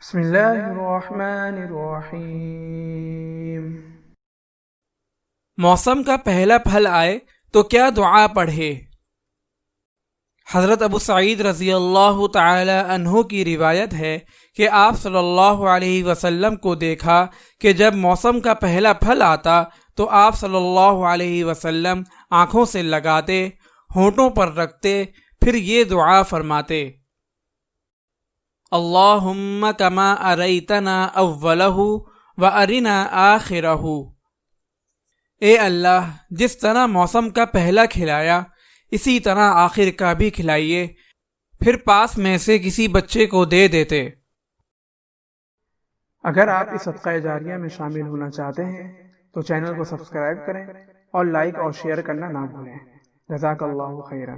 بسم اللہ الرحمن الرحیم۔ موسم کا پہلا پھل آئے تو کیا دعا پڑھے؟ حضرت ابو سعید رضی اللہ تعالی عنہ کی روایت ہے کہ آپ صلی اللہ علیہ وسلم کو دیکھا کہ جب موسم کا پہلا پھل آتا تو آپ صلی اللہ علیہ وسلم آنکھوں سے لگاتے، ہونٹوں پر رکھتے، پھر یہ دعا فرماتے: اللہم کما اریتنا اولہ و ارنا آخرہ۔ اے اللہ، جس طرح موسم کا پہلا کھلایا اسی طرح آخر کا بھی کھلائیے، پھر پاس میں سے کسی بچے کو دے دیتے۔ اگر آپ اس صدقہ جاریہ میں شامل ہونا چاہتے ہیں تو چینل کو سبسکرائب کریں اور لائک اور شیئر کرنا نہ بھولیں۔ جزاک اللہ خیرا۔